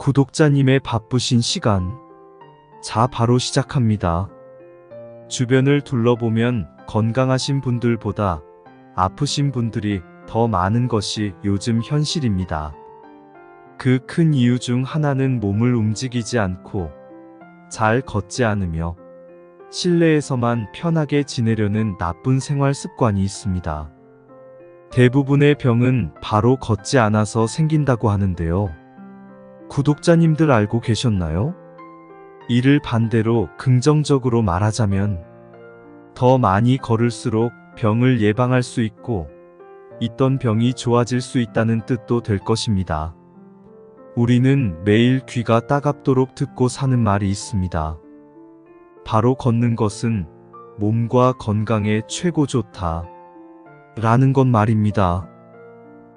구독자님의 바쁘신 시간. 자, 바로 시작합니다. 주변을 둘러보면 건강하신 분들보다 아프신 분들이 더 많은 것이 요즘 현실입니다. 그 큰 이유 중 하나는 몸을 움직이지 않고 잘 걷지 않으며 실내에서만 편하게 지내려는 나쁜 생활 습관이 있습니다. 대부분의 병은 바로 걷지 않아서 생긴다고 하는데요. 구독자님들 알고 계셨나요? 이를 반대로 긍정적으로 말하자면 더 많이 걸을수록 병을 예방할 수 있고 있던 병이 좋아질 수 있다는 뜻도 될 것입니다. 우리는 매일 귀가 따갑도록 듣고 사는 말이 있습니다. 바로 걷는 것은 몸과 건강에 최고 좋다 라는 건 말입니다.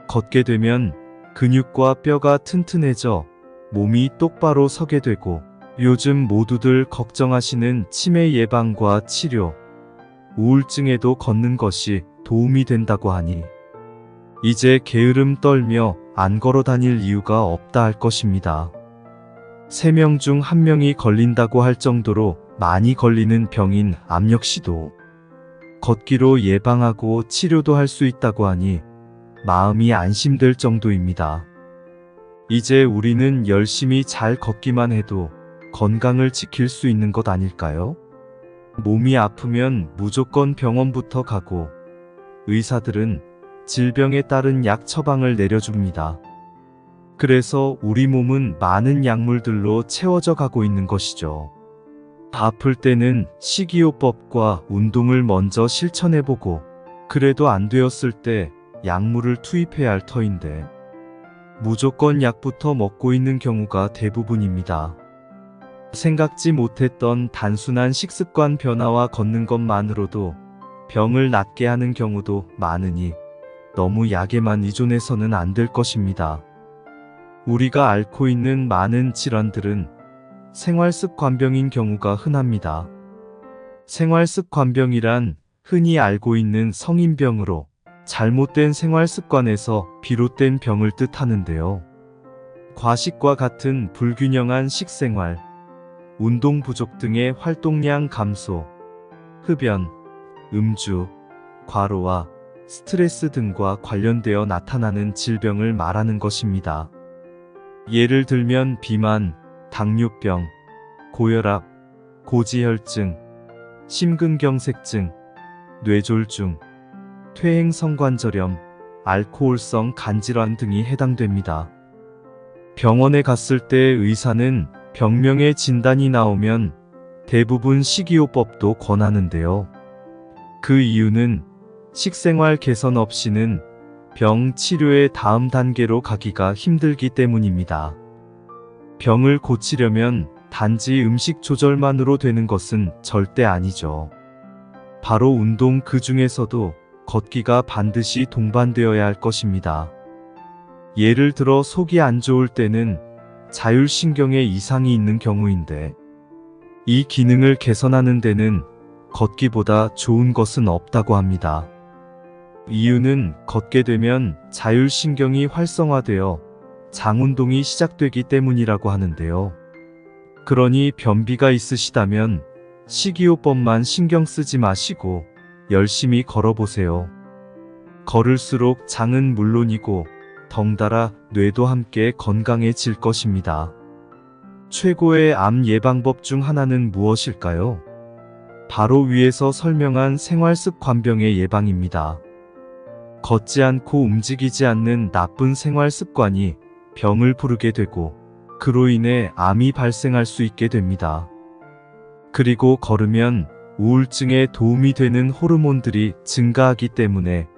걷게 되면 근육과 뼈가 튼튼해져 몸이 똑바로 서게 되고 요즘 모두들 걱정하시는 치매 예방과 치료, 우울증에도 걷는 것이 도움이 된다고 하니 이제 게으름 떨며 안 걸어 다닐 이유가 없다 할 것입니다. 3명 중 1명이 걸린다고 할 정도로 많이 걸리는 병인 암 역시도 걷기로 예방하고 치료도 할 수 있다고 하니 마음이 안심될 정도입니다. 이제 우리는 열심히 잘 걷기만 해도 건강을 지킬 수 있는 것 아닐까요? 몸이 아프면 무조건 병원부터 가고 의사들은 질병에 따른 약 처방을 내려줍니다. 그래서 우리 몸은 많은 약물들로 채워져 가고 있는 것이죠. 아플 때는 식이요법과 운동을 먼저 실천해보고 그래도 안 되었을 때 약물을 투입해야 할 터인데 무조건 약부터 먹고 있는 경우가 대부분입니다. 생각지 못했던 단순한 식습관 변화와 걷는 것만으로도 병을 낫게 하는 경우도 많으니 너무 약에만 의존해서는 안 될 것입니다. 우리가 앓고 있는 많은 질환들은 생활습관병인 경우가 흔합니다. 생활습관병이란 흔히 알고 있는 성인병으로 잘못된 생활습관에서 비롯된 병을 뜻하는데요. 과식과 같은 불균형한 식생활, 운동 부족 등의 활동량 감소, 흡연, 음주, 과로와 스트레스 등과 관련되어 나타나는 질병을 말하는 것입니다. 예를 들면 비만, 당뇨병, 고혈압, 고지혈증, 심근경색증, 뇌졸중, 퇴행성관절염, 알코올성 간질환 등이 해당됩니다. 병원에 갔을 때 의사는 병명의 진단이 나오면 대부분 식이요법도 권하는데요. 그 이유는 식생활 개선 없이는 병 치료의 다음 단계로 가기가 힘들기 때문입니다. 병을 고치려면 단지 음식 조절만으로 되는 것은 절대 아니죠. 바로 운동 그 중에서도 걷기가 반드시 동반되어야 할 것입니다. 예를 들어 속이 안 좋을 때는 자율신경에 이상이 있는 경우인데 이 기능을 개선하는 데는 걷기보다 좋은 것은 없다고 합니다. 이유는 걷게 되면 자율신경이 활성화되어 장운동이 시작되기 때문이라고 하는데요. 그러니 변비가 있으시다면 식이요법만 신경 쓰지 마시고 열심히 걸어보세요. 걸을수록 장은 물론이고 덩달아 뇌도 함께 건강해질 것입니다. 최고의 암 예방법 중 하나는 무엇일까요? 바로 위에서 설명한 생활습관병의 예방입니다. 걷지 않고 움직이지 않는 나쁜 생활습관이 병을 부르게 되고 그로 인해 암이 발생할 수 있게 됩니다. 그리고 걸으면 우울증에 도움이 되는 호르몬들이 증가하기 때문에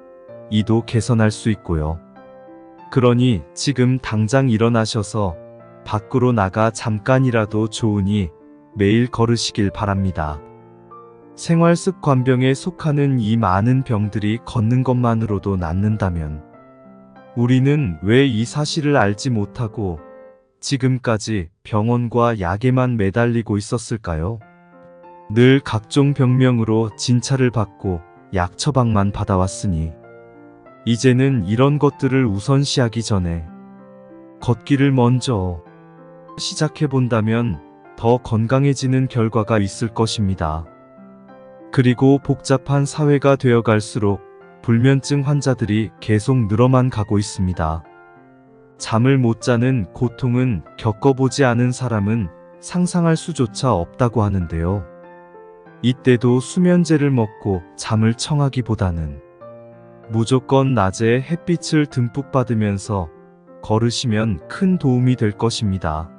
이도 개선할 수 있고요. 그러니 지금 당장 일어나셔서 밖으로 나가 잠깐이라도 좋으니 매일 걸으시길 바랍니다. 생활습관병에 속하는 이 많은 병들이 걷는 것만으로도 낫는다면 우리는 왜 이 사실을 알지 못하고 지금까지 병원과 약에만 매달리고 있었을까요? 늘 각종 병명으로 진찰을 받고 약 처방만 받아왔으니 이제는 이런 것들을 우선시하기 전에 걷기를 먼저 시작해본다면 더 건강해지는 결과가 있을 것입니다. 그리고 복잡한 사회가 되어갈수록 불면증 환자들이 계속 늘어만 가고 있습니다. 잠을 못 자는 고통은 겪어보지 않은 사람은 상상할 수조차 없다고 하는데요. 이때도 수면제를 먹고 잠을 청하기보다는 무조건 낮에 햇빛을 듬뿍 받으면서 걸으시면 큰 도움이 될 것입니다.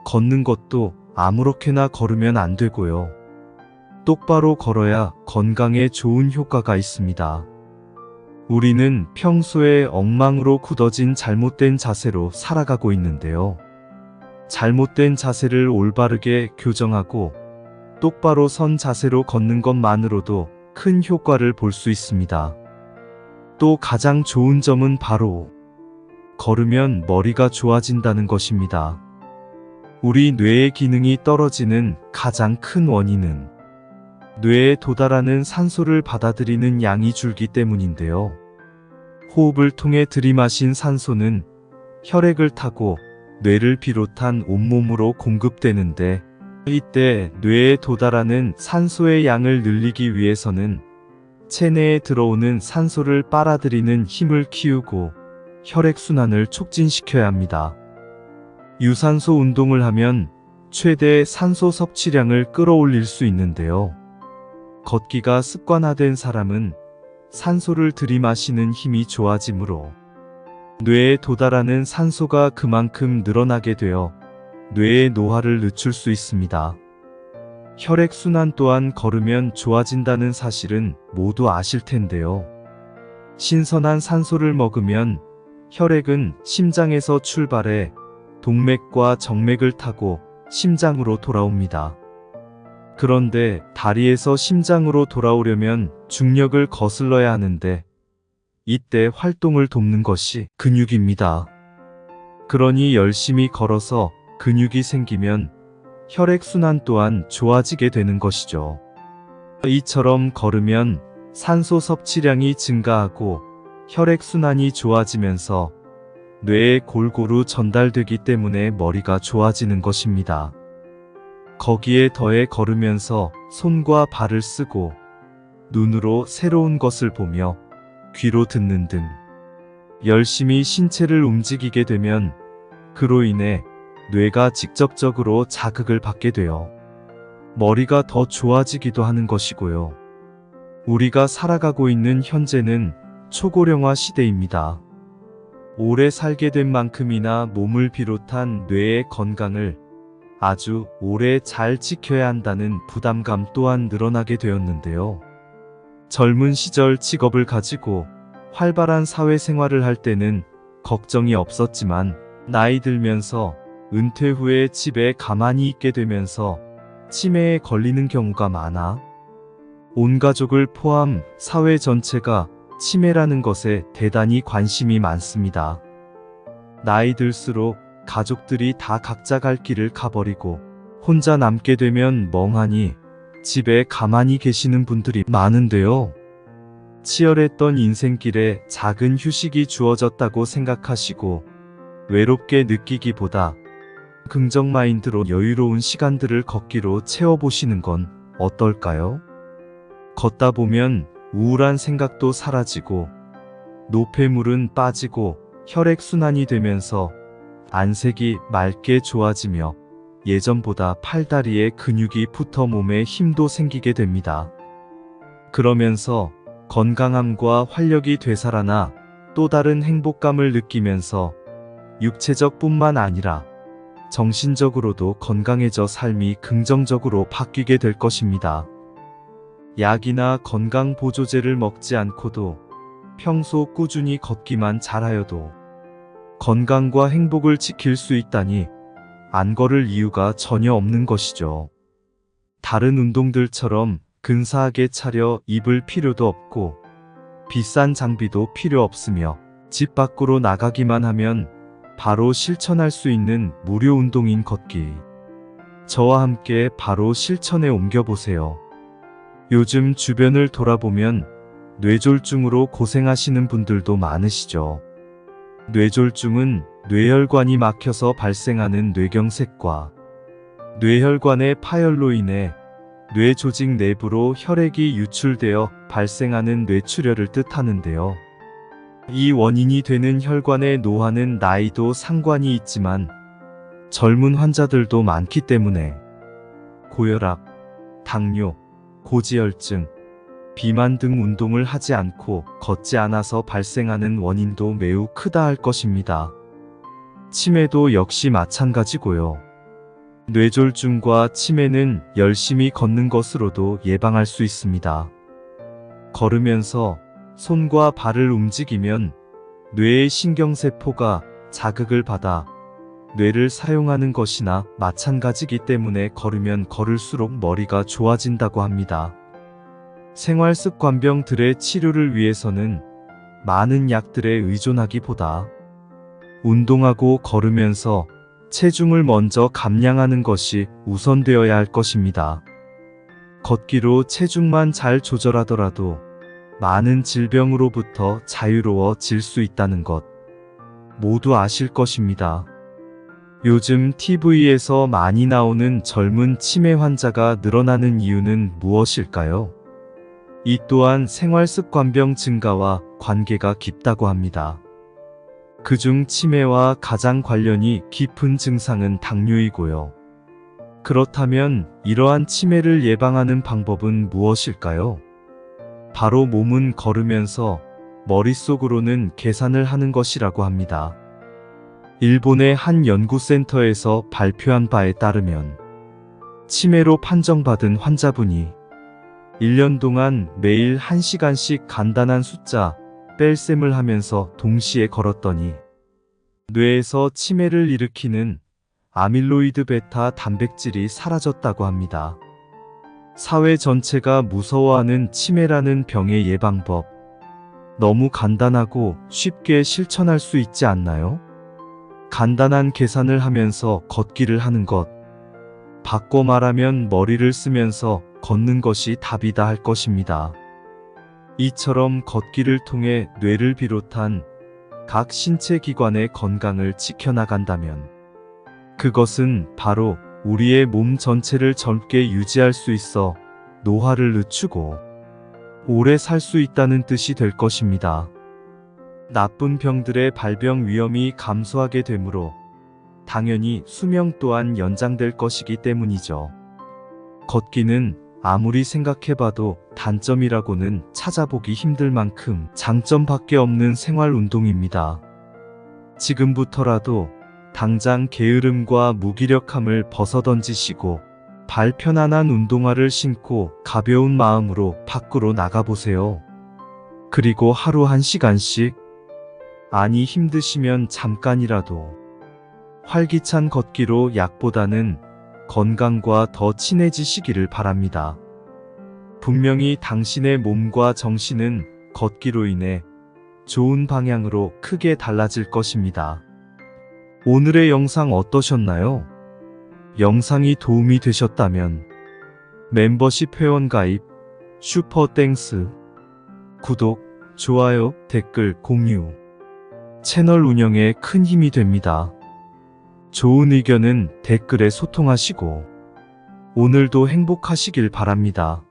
걷는 것도 아무렇게나 걸으면 안 되고요. 똑바로 걸어야 건강에 좋은 효과가 있습니다. 우리는 평소에 엉망으로 굳어진 잘못된 자세로 살아가고 있는데요. 잘못된 자세를 올바르게 교정하고 똑바로 선 자세로 걷는 것만으로도 큰 효과를 볼 수 있습니다. 또 가장 좋은 점은 바로 걸으면 머리가 좋아진다는 것입니다. 우리 뇌의 기능이 떨어지는 가장 큰 원인은 뇌에 도달하는 산소를 받아들이는 양이 줄기 때문인데요. 호흡을 통해 들이마신 산소는 혈액을 타고 뇌를 비롯한 온몸으로 공급되는데, 이때 뇌에 도달하는 산소의 양을 늘리기 위해서는 체내에 들어오는 산소를 빨아들이는 힘을 키우고 혈액순환을 촉진시켜야 합니다. 유산소 운동을 하면 최대 산소 섭취량을 끌어올릴 수 있는데요. 걷기가 습관화된 사람은 산소를 들이마시는 힘이 좋아지므로 뇌에 도달하는 산소가 그만큼 늘어나게 되어 뇌의 노화를 늦출 수 있습니다. 혈액순환 또한 걸으면 좋아진다는 사실은 모두 아실 텐데요. 신선한 산소를 먹으면 혈액은 심장에서 출발해 동맥과 정맥을 타고 심장으로 돌아옵니다. 그런데 다리에서 심장으로 돌아오려면 중력을 거슬러야 하는데, 이때 활동을 돕는 것이 근육입니다. 그러니 열심히 걸어서 근육이 생기면 혈액순환 또한 좋아지게 되는 것이죠. 이처럼 걸으면 산소 섭취량이 증가하고 혈액순환이 좋아지면서 뇌에 골고루 전달되기 때문에 머리가 좋아지는 것입니다. 거기에 더해 걸으면서 손과 발을 쓰고 눈으로 새로운 것을 보며 귀로 듣는 등 열심히 신체를 움직이게 되면 그로 인해 뇌가 직접적으로 자극을 받게 되어 머리가 더 좋아지기도 하는 것이고요. 우리가 살아가고 있는 현재는 초고령화 시대입니다. 오래 살게 된 만큼이나 몸을 비롯한 뇌의 건강을 아주 오래 잘 지켜야 한다는 부담감 또한 늘어나게 되었는데요. 젊은 시절 직업을 가지고 활발한 사회생활을 할 때는 걱정이 없었지만, 나이 들면서 은퇴 후에 집에 가만히 있게 되면서 치매에 걸리는 경우가 많아 온 가족을 포함 사회 전체가 치매라는 것에 대단히 관심이 많습니다. 나이 들수록 가족들이 다 각자 갈 길을 가버리고 혼자 남게 되면 멍하니 집에 가만히 계시는 분들이 많은데요. 치열했던 인생길에 작은 휴식이 주어졌다고 생각하시고 외롭게 느끼기보다 긍정 마인드로 여유로운 시간들을 걷기로 채워보시는 건 어떨까요? 걷다 보면 우울한 생각도 사라지고 노폐물은 빠지고 혈액순환이 되면서 안색이 맑게 좋아지며 예전보다 팔다리에 근육이 붙어 몸에 힘도 생기게 됩니다. 그러면서 건강함과 활력이 되살아나 또 다른 행복감을 느끼면서 육체적 뿐만 아니라 정신적으로도 건강해져 삶이 긍정적으로 바뀌게 될 것입니다. 약이나 건강보조제를 먹지 않고도 평소 꾸준히 걷기만 잘하여도 건강과 행복을 지킬 수 있다니 안 걸을 이유가 전혀 없는 것이죠. 다른 운동들처럼 근사하게 차려 입을 필요도 없고 비싼 장비도 필요 없으며 집 밖으로 나가기만 하면 바로 실천할 수 있는 무료 운동인 걷기. 저와 함께 바로 실천에 옮겨보세요. 요즘 주변을 돌아보면 뇌졸중으로 고생하시는 분들도 많으시죠. 뇌졸중은 뇌혈관이 막혀서 발생하는 뇌경색과 뇌혈관의 파열로 인해 뇌 조직 내부로 혈액이 유출되어 발생하는 뇌출혈을 뜻하는데요. 이 원인이 되는 혈관의 노화는 나이도 상관이 있지만 젊은 환자들도 많기 때문에 고혈압, 당뇨, 고지혈증, 비만 등 운동을 하지 않고 걷지 않아서 발생하는 원인도 매우 크다 할 것입니다. 치매도 역시 마찬가지고요. 뇌졸중과 치매는 열심히 걷는 것으로도 예방할 수 있습니다. 걸으면서 손과 발을 움직이면 뇌의 신경세포가 자극을 받아 뇌를 사용하는 것이나 마찬가지이기 때문에 걸으면 걸을수록 머리가 좋아진다고 합니다. 생활습관병들의 치료를 위해서는 많은 약들에 의존하기보다 운동하고 걸으면서 체중을 먼저 감량하는 것이 우선되어야 할 것입니다. 걷기로 체중만 잘 조절하더라도 많은 질병으로부터 자유로워질 수 있다는 것 모두 아실 것입니다. 요즘 TV에서 많이 나오는 젊은 치매 환자가 늘어나는 이유는 무엇일까요? 이 또한 생활습관병 증가와 관계가 깊다고 합니다. 그중 치매와 가장 관련이 깊은 증상은 당뇨이고요. 그렇다면 이러한 치매를 예방하는 방법은 무엇일까요? 바로 몸은 걸으면서 머릿속으로는 계산을 하는 것이라고 합니다. 일본의 한 연구센터에서 발표한 바에 따르면 치매로 판정받은 환자분이 1년 동안 매일 1시간씩 간단한 숫자 뺄셈을 하면서 동시에 걸었더니 뇌에서 치매를 일으키는 아밀로이드 베타 단백질이 사라졌다고 합니다. 사회 전체가 무서워하는 치매라는 병의 예방법, 너무 간단하고 쉽게 실천할 수 있지 않나요? 간단한 계산을 하면서 걷기를 하는 것, 바꿔 말하면 머리를 쓰면서 걷는 것이 답이다 할 것입니다. 이처럼 걷기를 통해 뇌를 비롯한 각 신체 기관의 건강을 지켜나간다면 그것은 바로 우리의 몸 전체를 젊게 유지할 수 있어 노화를 늦추고 오래 살 수 있다는 뜻이 될 것입니다. 나쁜 병들의 발병 위험이 감소하게 되므로 당연히 수명 또한 연장될 것이기 때문이죠. 걷기는 아무리 생각해봐도 단점이라고는 찾아보기 힘들 만큼 장점밖에 없는 생활운동입니다. 지금부터라도 당장 게으름과 무기력함을 벗어던지시고 발 편안한 운동화를 신고 가벼운 마음으로 밖으로 나가보세요. 그리고 하루 1시간씩, 아니 힘드시면 잠깐이라도 활기찬 걷기로 약보다는 건강과 더 친해지시기를 바랍니다. 분명히 당신의 몸과 정신은 걷기로 인해 좋은 방향으로 크게 달라질 것입니다. 오늘의 영상 어떠셨나요? 영상이 도움이 되셨다면 멤버십 회원 가입, 슈퍼 땡스, 구독, 좋아요, 댓글, 공유, 채널 운영에 큰 힘이 됩니다. 좋은 의견은 댓글에 소통하시고 오늘도 행복하시길 바랍니다.